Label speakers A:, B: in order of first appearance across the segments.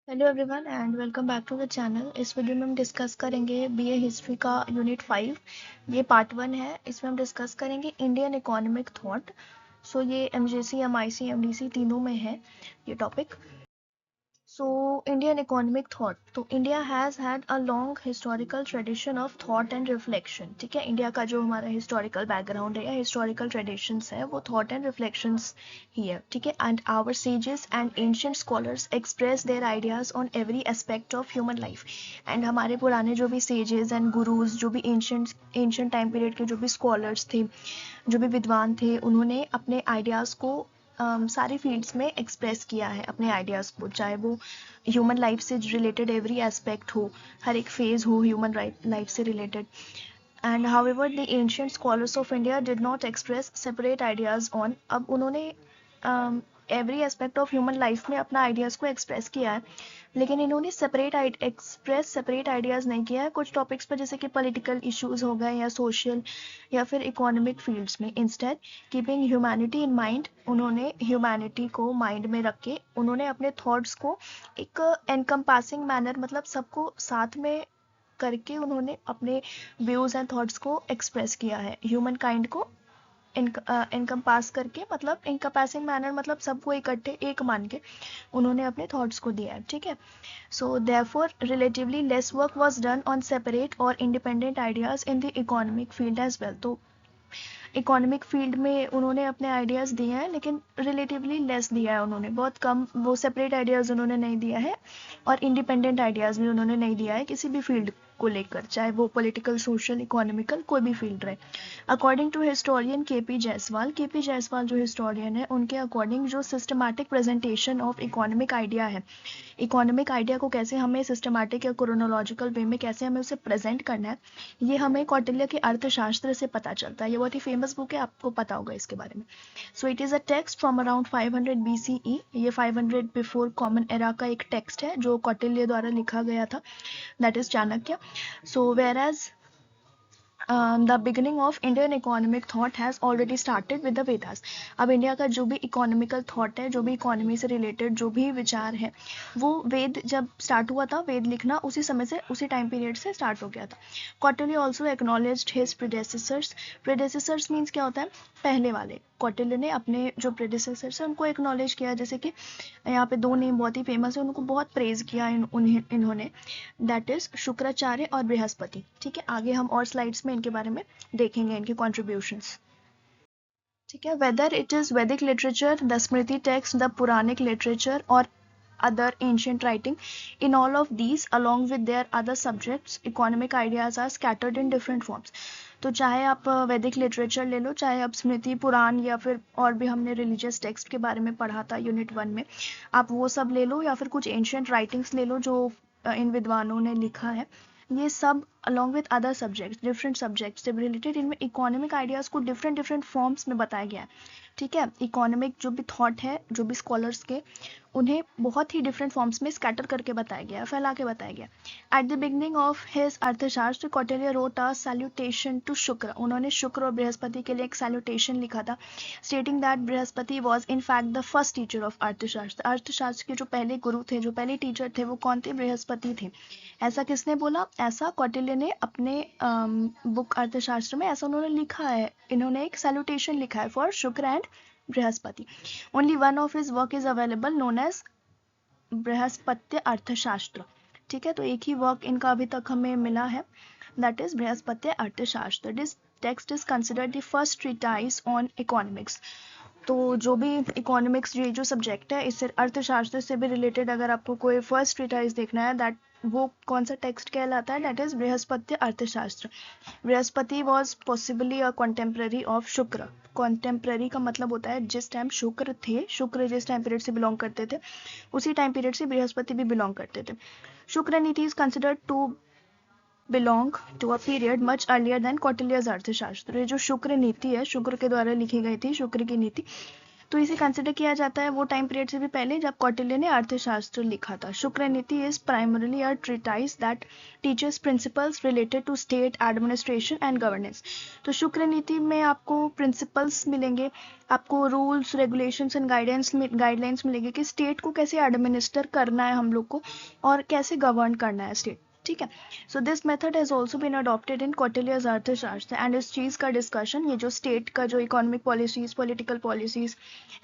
A: Hello everyone and welcome back to the channel. इस video में हम डिस्कस करेंगे बीए हिस्ट्री का यूनिट 5। ये पार्ट 1 है। इसमें हम डिस्कस करेंगे इंडियन इकोनॉमिक थॉट। सो ये एमजेसी, एमआईसी, एमडीसी तीनों में है ये topic. So Indian economic thought, तो India has had a long historical tradition of thought and reflection. ठीक है, इंडिया का जो हमारा हिस्टोरिकल बैकग्राउंड है या हिस्टोरिकल ट्रेडिशंस है वो थॉट एंड रिफ्लेक्शंस ही है। ठीक है, and our sages and ancient scholars express their ideas on every aspect of human life. And हमारे पुराने जो भी सेजेस एंड गुरुज, जो भी एंशिएंट टाइम पीरियड के जो भी स्कॉलर्स थे, जो भी विद्वान थे, उन्होंने अपने आइडियाज़ को सारी फील्ड्स में एक्सप्रेस किया है अपने आइडियाज़ को, चाहे वो ह्यूमन लाइफ से रिलेटेड एवरी एस्पेक्ट हो, हर एक फेज हो ह्यूमन लाइफ से related. And however the ancient scholars of India did not express separate ideas on, अब उन्होंने every aspect of human life में अपना आइडियाज़ को एक्सप्रेस किया है, लेकिन इन्होंने सेपरेट आइडियाज़ नहीं किया है कुछ टॉपिक्स पर, जैसे कि पॉलिटिकल इश्यूज हो गए या सोशल या फिर इकोनॉमिक फील्ड्स में। Instead keeping humanity in mind, उन्होंने ह्यूमैनिटी को माइंड में रख के उन्होंने अपने थॉट्स को एक एनकम्पासिंग मैनर, मतलब सबको साथ में करके उन्होंने अपने व्यूज़ एंड थॉट्स को एक्सप्रेस किया है। ह्यूमन काइंड को इनकम्पास करके, मतलब इनकम्पासिंग मैनर, मतलब सबको इकट्ठे एक मान के उन्होंने अपने थॉट्स को दिया है। ठीक है, so therefore relatively less work was done on separate और independent ideas in the economic field as well. तो इकोनॉमिक फील्ड में उन्होंने अपने आइडियाज़ दिए हैं, लेकिन रिलेटिवली लेस दिया है उन्होंने, बहुत कम वो सेपरेट आइडियाज़ उन्होंने नहीं दिया है, और इंडिपेंडेंट आइडियाज़ भी उन्होंने नहीं दिया है किसी भी फील्ड को लेकर, चाहे वो पॉलिटिकल, सोशल, इकोनॉमिकल, कोई भी फील्ड रहे। According to historian K P Jayaswal जो हिस्टोरियन है, उनके अकॉर्डिंग जो systematic presentation of economic idea है, इकोनॉमिक आइडिया को कैसे हमें सिस्टमैटिक या क्रोनोलॉजिकल वे में कैसे हमें उसे प्रेजेंट करना है, ये हमें कौटिल्य के अर्थशास्त्र से पता चलता है। ये बहुत ही फेमस बुक है, आपको पता होगा इसके बारे में। So it is a text from around 500 BCE। ये 500 बिफोर कॉमन एरा का एक टेक्स्ट है जो कौटिल्य द्वारा लिखा गया था, that is Chanakya. So whereas the beginning of Indian economic thought has already started with the Vedas. अब इंडिया का जो भी इकोनॉमिकल थॉट है, जो भी इकोनॉमी से रिलेटेड जो भी विचार है, वो वेद जब स्टार्ट हुआ था, वेद लिखना उसी समय से, उसी टाइम पीरियड से स्टार्ट हो गया था। Kautilya also acknowledged his predecessors means क्या होता है, पहले वाले। कौटिल्य ने अपने जो प्रेडेसेसर्स हैं उनको एक्नॉलेज किया, जैसे कि यहाँ पे दो नेम बहुत ही फेमस है, उनको बहुत प्रेज किया इन्होंने, दैट इज शुक्राचार्य और बृहस्पति। ठीक है, आगे हम और स्लाइड्स में इनके बारे में देखेंगे, इनके कॉन्ट्रीब्यूशंस। ठीक है, whether it is Vedic literature, the Smriti text, the Puranic literature और other ancient writing, in all of these along with their other subjects economic ideas are scattered in different forms। तो चाहे आप वैदिक लिटरेचर ले लो, चाहे आप स्मृति पुराण, या फिर और भी हमने रिलीजियस टेक्स्ट के बारे में पढ़ा था यूनिट 1 में, आप वो सब ले लो, या फिर कुछ एंशियंट राइटिंग्स ले लो जो इन विद्वानों ने लिखा है, ये सब along with other subjects, different subjects से रिलेटेड, इनमें इकोनॉमिक आइडियाज़ को डिफरेंट डिफरेंट फॉर्म्स में बताया गया है। ठीक है, इकोनॉमिक जो भी थॉट है, जो भी स्कॉलर्स के, उन्हें बहुत ही डिफरेंट फॉर्म्स में स्कैटर करके बताया गया, फैला के बताया गया। At the beginning of his Arthashastra, Kautilya wrote a salutation to Shukra. उन्होंने शुक्र और बृहस्पति के लिए एक सैल्यूटेशन लिखा था, stating that Brihaspati was in fact the first teacher of अर्थशास्त्र। अर्थशास्त्र के जो पहले गुरु थे, जो पहले टीचर थे, वो कौन थे, बृहस्पति थे। ऐसा किसने बोला, ऐसा कौटिल्य ने अपने बुक अर्थशास्त्र में ऐसा उन्होंने लिखा है, इन्होंने एक सैल्यूटेशन लिखा है for Shukra and Brihaspati. Only one of his work is available known as Barhaspatya Arthashastra. ठीक है, तो एक ही वर्क इनका अभी तक हमें मिला है, दैट इज बृहस्पत्य अर्थशास्त्र। This text is considered the first treatise on economics. तो जो भी इकोनॉमिक्स, ये जो सब्जेक्ट है, इससे अर्थशास्त्र से भी रिलेटेड अगर आपको कोई फर्स्ट ट्रीटाइज देखना है, दैट वो कौन सा टेक्स्ट कहलाता है, दैट इज बृहस्पत्य अर्थशास्त्र। Brihaspati was possibly a contemporary of शुक्र। कॉन्टेम्प्ररी का मतलब होता है जिस टाइम शुक्र थे, शुक्र जिस टाइम पीरियड से बिलोंग करते थे, उसी टाइम पीरियड से बृहस्पति भी बिलोंग करते थे। Shukra Niti is considered to belong to a period much earlier than Kautilya's Arthashastra. ये जो शुक्र नीति है, शुक्र के द्वारा लिखी गई थी, शुक्र की नीति, तो इसे कंसिडर किया जाता है वो टाइम पीरियड से भी पहले जब कौटिल्य ने अर्थशास्त्र लिखा था। Shukra Niti is primarily a treatise that teaches principles related to state administration and governance. तो शुक्र नीति में आपको प्रिंसिपल्स मिलेंगे, आपको रूल्स रेगुलेशंस एंड गाइडलाइंस मिलेंगे कि स्टेट को कैसे एडमिनिस्टर करना है हम लोग को और कैसे गवर्न करना है स्टेट। ठीक है, so this method has also been adopted in Kautilya's Arthashastra and इस चीज़ का डिस्कशन, ये जो स्टेट का जो economic policies, political policies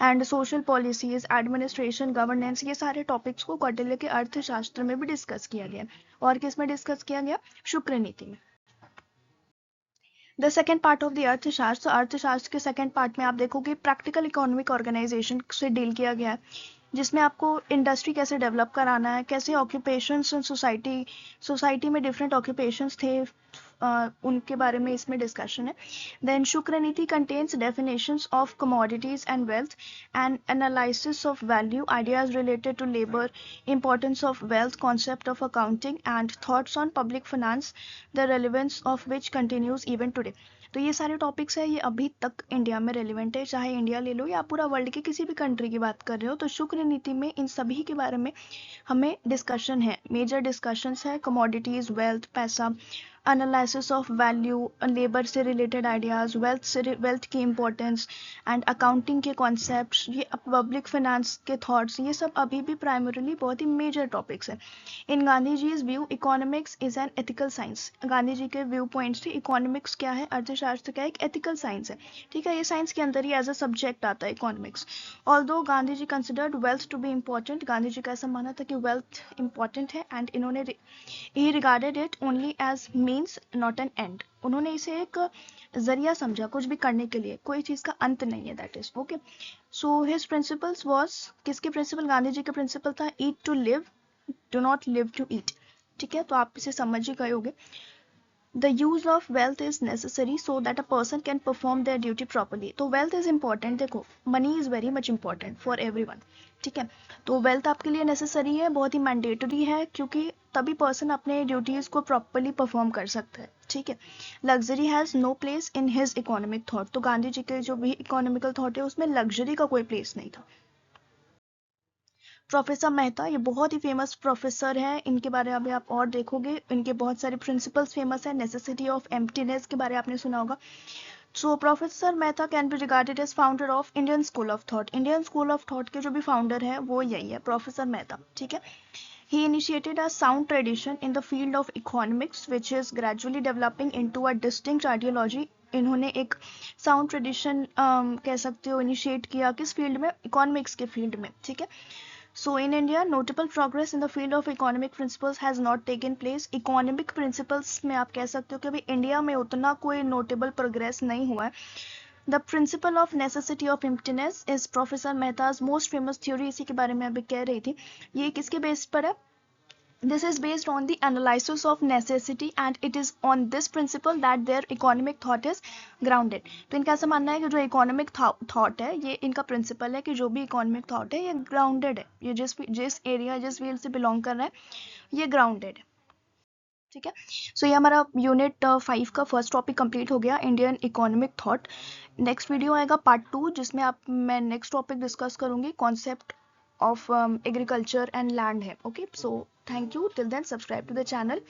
A: and social policies, administration, governance, ये सारे टॉपिक्स को कौटिल्य के अर्थशास्त्र में भी डिस्कस किया गया। और किस में डिस्कस किया गया? शुक्र नीति में। The second part of the अर्थशास्त्र, अर्थशास्त्र के सेकेंड पार्ट में आप देखोगे प्रैक्टिकल इकोनॉमिक ऑर्गेनाइजेशन से डील किया गया है, जिसमें आपको इंडस्ट्री कैसे डेवलप कराना है, कैसे ऑक्यूपेशंस इन सोसाइटी में डिफरेंट ऑक्यूपेशंस थे, उनके बारे में इसमें डिस्कशन है। Then Shukra Niti contains definitions of commodities and wealth and analysis of value, ideas related to labour, importance of wealth, concept of accounting and thoughts on public finance, the relevance of which continues even today. तो ये सारे topics है, ये अभी तक India में relevant है, चाहे इंडिया ले लो या पूरा वर्ल्ड के किसी भी कंट्री की बात कर रहे हो, तो शुक्र नीति में इन सभी के बारे में हमें डिस्कशन है। मेजर डिस्कशंस है कमोडिटीज, वेल्थ, पैसा, एनालिसिस ऑफ वैल्यू, लेबर से रिलेटेड आइडियाज, वेल्थ की इंपॉर्टेंस एंड अकाउंटिंग के कॉन्सेप्ट्स, ये पब्लिक फाइनेंस के थॉट्स, ये सब अभी भी प्राइमरीली बहुत ही मेजर टॉपिक्स हैं। In Gandhi ji's view economics is an ethical science, Gandhi ji के व्यू पॉइंट से इकोनॉमिक्स क्या है, अर्थशास्त्र क्या है, एक एथिकल साइंस है। ठीक है, ये साइंस के अंदर ही एज अ सब्जेक्ट आता है economics. Although Gandhi ji considered wealth to be important, Gandhi ji का ऐसा माना था कि वेल्थ इंपॉर्टेंट है एंड इन्होंने ही regarded it only as means not an end, उन्होंने इसे एक जरिया समझा कुछ भी करने के लिए, कोई चीज का अंत नहीं है, that is okay. So his principles was, किसके प्रिंसिपल? गांधी जी का प्रिंसिपल था eat to live, do not live to eat. ठीक है, तो आप इसे समझ ही गए होगे। The use of wealth is necessary so that a person can perform their duty properly. तो wealth is important, देखो money is very much important for everyone. ठीक है, तो wealth आपके लिए necessary है, बहुत ही mandatory है, क्योंकि तभी person अपने duties को properly perform कर सकता है। ठीक है, luxury has no place in his economic thought, तो गांधी जी के जो भी economical thought है उसमें luxury का कोई place नहीं था। प्रोफेसर मेहता, ये बहुत ही फेमस प्रोफेसर है, इनके बारे में अभी आप और देखोगे, इनके बहुत सारे प्रिंसिपल्स फेमस है। नेसेसिटी ऑफ एम्प्टीनेस के बारे में आपने सुना होगा। So professor Mehta can be regarded as founder of Indian school of thought, Indian school of thought के जो भी फाउंडर है वो यही है, प्रोफेसर मेहता। ठीक है, he initiated a sound tradition in the field of economics which is gradually developing into a distinct ideology. इन्होंने एक साउंड ट्रेडिशन कह सकते हो इनिशिएट किया, किस फील्ड में? इकोनॉमिक्स के फील्ड में। ठीक है, so in India notable progress in the field of economic principles has not taken place. economic principles में आप कह सकते हो कि अभी इंडिया में उतना कोई notable progress नहीं हुआ है। The principle of necessity of emptiness is professor Mehta's most famous theory, इसी के बारे में अभी कह रही थी। ये किसके बेस पर है? This is based on the analysis of necessity and it is on this principle that their economic thought is grounded. तो इनका ऐसा मानना है कि जो economic thought है, ये इनका principle है कि जो भी economic thought है ये grounded है, ये जिस एरिया जिस फील्ड से बिलोंग कर रहा है ये grounded है। ठीक है, सो ये हमारा यूनिट 5 का फर्स्ट टॉपिक कंप्लीट हो गया, Indian economic thought. Next video आएगा पार्ट 2, जिसमें मैं नेक्स्ट टॉपिक डिस्कस करूंगी concept of agriculture and land है। okay, so thank you, till then subscribe to the channel।